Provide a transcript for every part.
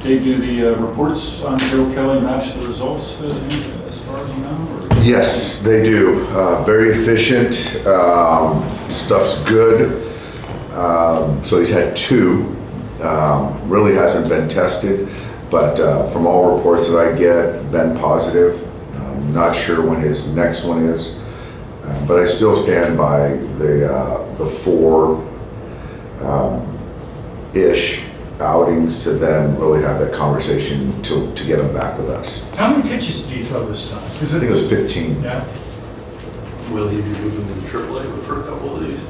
Dave, do the reports on Joe Kelly match the results as far as you know? Or? Yes, they do. Very efficient. Stuff's good. So he's had 2. Really hasn't been tested, but from all reports that I get, been positive. Not sure when his next one is, but I still stand by the 4 ish outings to then really have that conversation to get him back with us. How many pitches did he throw this time? I think it was 15. Yeah. Will he be moving to AAA for a couple of these?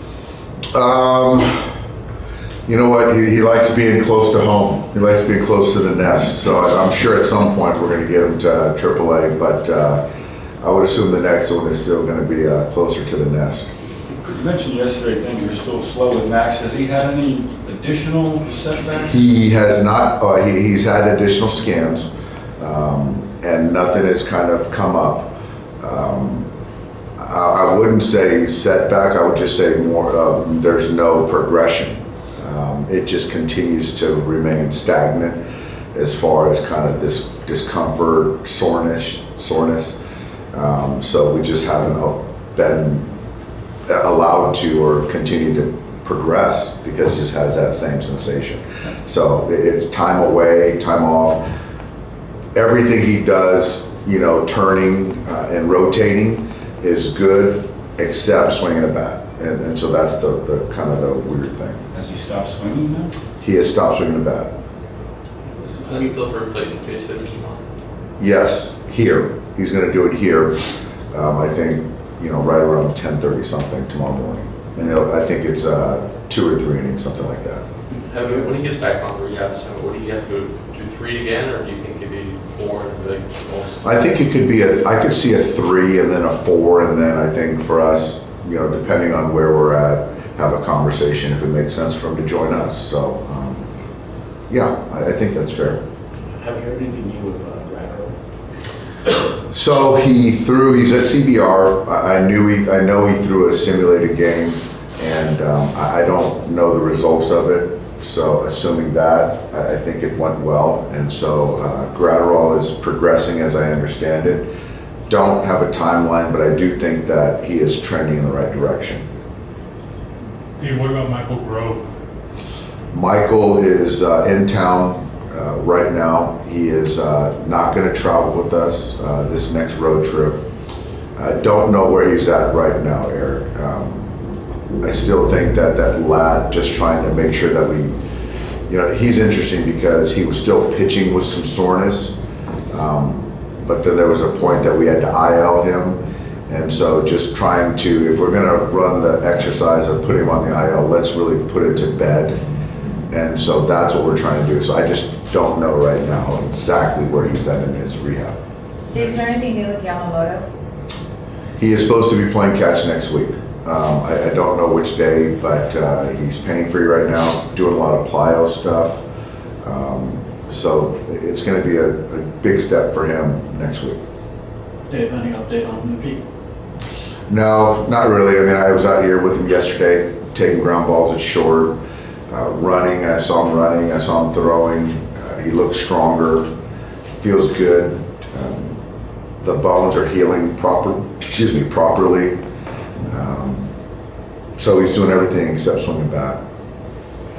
You know what? He likes being close to home. He likes being close to the nest. So I'm sure at some point we're going to get him to AAA, but I would assume the next one is still going to be closer to the nest. You mentioned yesterday things are still slow with Max. Has he had any additional setbacks? He has not. He's had additional scans, and nothing has kind of come up. I wouldn't say setback. I would just say more. There's no progression. It just continues to remain stagnant as far as kind of this discomfort, soreness. So we just haven't been allowed to or continue to progress because he just has that same sensation. So it's time away, time off. Everything he does, turning and rotating is good except swinging a bat. And so that's the kind of the weird thing. Has he stopped swinging now? He has stopped swinging the bat. Is the plan still for Clayton face hitters tomorrow? Yes, here. He's going to do it here. I think, right around 10:30 something tomorrow morning. And I think it's 2 or 3 innings, something like that. When he gets back on rehab, so what do you have to do 3 again, or do you think it'd be 4 and like almost? I think it could be I could see a 3 and then a 4, and then I think for us, depending on where we're at, have a conversation if it makes sense for him to join us. So, yeah, I think that's fair. Have you heard anything new with Brasier? So he's at CBR. I know he threw a simulated game, and I don't know the results of it. So assuming that, I think it went well. And so Gratterall is progressing as I understand it. Don't have a timeline, but I do think that he is trending in the right direction. Hey, what about Michael Grove? Michael is in town right now. He is not going to travel with us this next road trip. I don't know where he's at right now, Eric. I still think that lad, just trying to make sure that he's interesting because he was still pitching with some soreness. But then there was a point that we had to IL him. And so just trying to, if we're going to run the exercise of putting him on the IL, let's really put it to bed. And so that's what we're trying to do. So I just don't know right now exactly where he's at in his rehab. Dave, is there anything new with Yamamoto? He is supposed to be playing catch next week. I don't know which day, but he's pain free right now, doing a lot of plyo stuff. So it's going to be a big step for him next week. Dave, any update on Mookie? No, not really. I mean, I was out here with him yesterday, taking ground balls at short, running. I saw him running. I saw him throwing. He looks stronger, feels good. The bones are healing properly. So he's doing everything except swinging bat.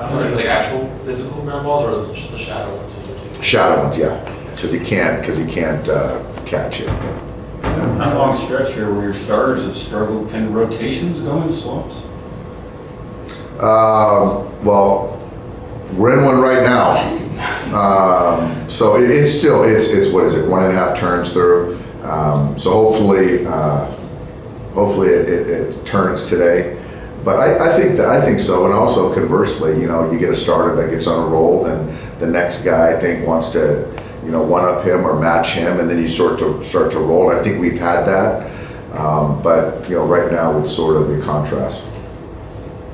Is it like actual physical ground balls or just the shadow ones? Shadow ones, yeah, because he can't catch it. Yeah. Kind of long stretch here where your starters have struggled. Can rotations go in slumps? Well, we're in one right now. So it's still what is it, 1.5 turns through. So hopefully it turns today. But I think so, and also conversely, you get a starter that gets on a roll, and the next guy I think wants to, one up him or match him, and then you start to roll. And I think we've had that, but right now it's sort of the contrast.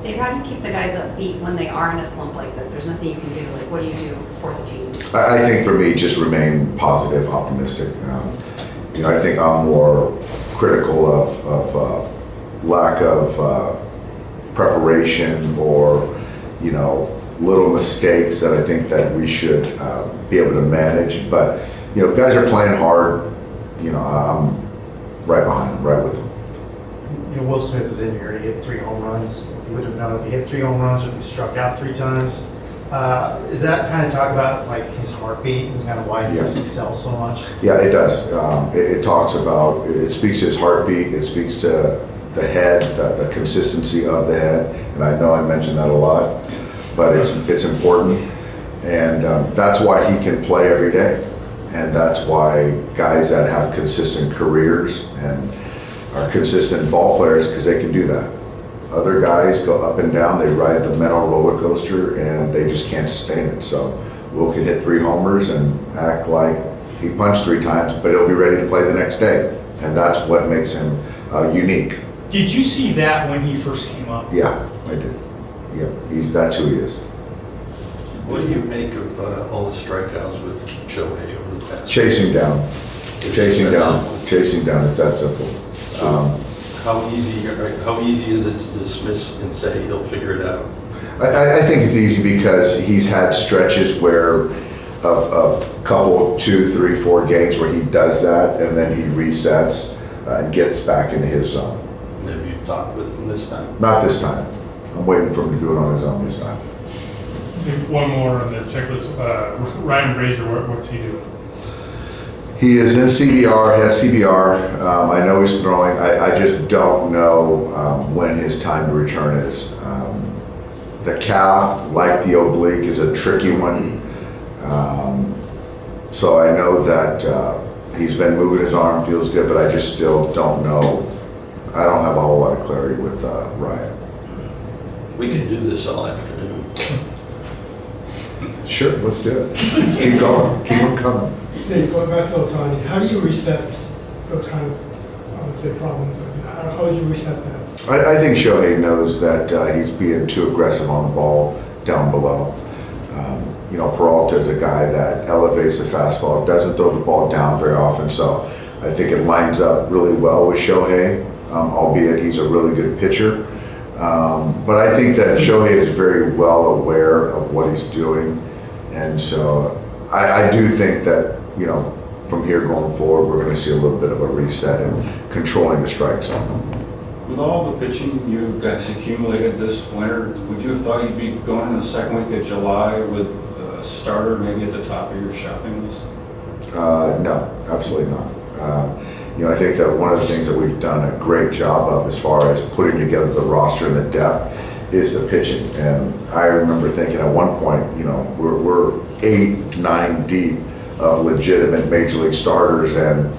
Dave, how do you keep the guys upbeat when they are in a slump like this? There's nothing you can do. Like, what do you do for the team? I think for me, just remain positive, optimistic. I think I'm more critical of lack of preparation or, little mistakes that I think that we should be able to manage. But, guys are playing hard. I'm right behind them, right with them. Will Smith was in here, he hit 3 home runs. You would have known if he hit 3 home runs or if he struck out 3 times. Is that kind of talk about like his heartbeat and kind of why he excels so much? Yeah, it does. It talks about, it speaks to his heartbeat, it speaks to the head, the consistency of the head. And I know I mentioned that a lot, but it's important. And that's why he can play every day. And that's why guys that have consistent careers and are consistent ball players, because they can do that. Other guys go up and down, they ride the mental roller coaster, and they just can't sustain it. So Will can hit 3 homers and act like he punched 3 times, but he'll be ready to play the next day. And that's what makes him unique. Did you see that when he first came up? Yeah, I did. Yeah, that's who he is. What do you make of all the strikeouts with Shohei over the past? Chasing down. Chasing down, it's that simple. How easy is it to dismiss and say he'll figure it out? I think it's easy because he's had stretches where of couple, 2, 3, 4 games where he does that, and then he resets and gets back into his zone. And have you talked with him this time? Not this time. I'm waiting for him to do it on his own this time. One more on the checklist. Ryan Brasier, what's he doing? He is in CBR, has CBR. I know he's throwing. I just don't know when his time to return is. The calf, like the oblique, is a tricky one. So I know that he's been moving his arm, feels good, but I just still don't know. I don't have a whole lot of clarity with Ryan. We can do this all afternoon. Sure, let's do it. Let's keep going. Keep them coming. Dave, going back to Ohtani, how do you reset those kind of, I would say, problems? How would you reset that? I think Shohei knows that he's being too aggressive on the ball down below. Peralta is a guy that elevates the fastball, doesn't throw the ball down very often, so I think it lines up really well with Shohei, albeit he's a really good pitcher. But I think that Shohei is very well aware of what he's doing, and so I do think that, from here going forward, we're going to see a little bit of a reset and controlling the strike zone. With all the pitching you guys accumulated this winter, would you have thought you'd be going in the second week of July with a starter maybe at the top of your shopping list? No, absolutely not. I think that one of the things that we've done a great job of as far as putting together the roster and the depth is the pitching. And I remember thinking at one point, we're 8, 9 deep of legitimate major league starters, and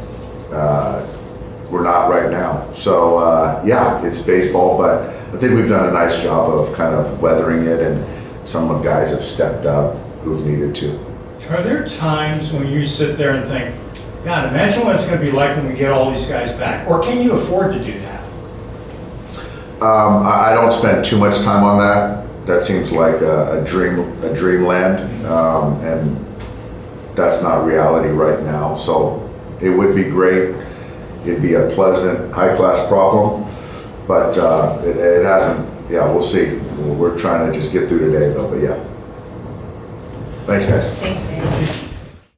we're not right now. So it's baseball, but I think we've done a nice job of kind of weathering it, and some of the guys have stepped up who've needed to. Are there times when you sit there and think, God, imagine what it's going to be like when we get all these guys back? Or can you afford to do that? I don't spend too much time on that. That seems like a dreamland, and that's not reality right now. So it would be great. It'd be a pleasant, high-class problem, but it hasn't. Yeah, we'll see. We're trying to just get through today, though. But yeah. Thanks, guys. Thanks, man.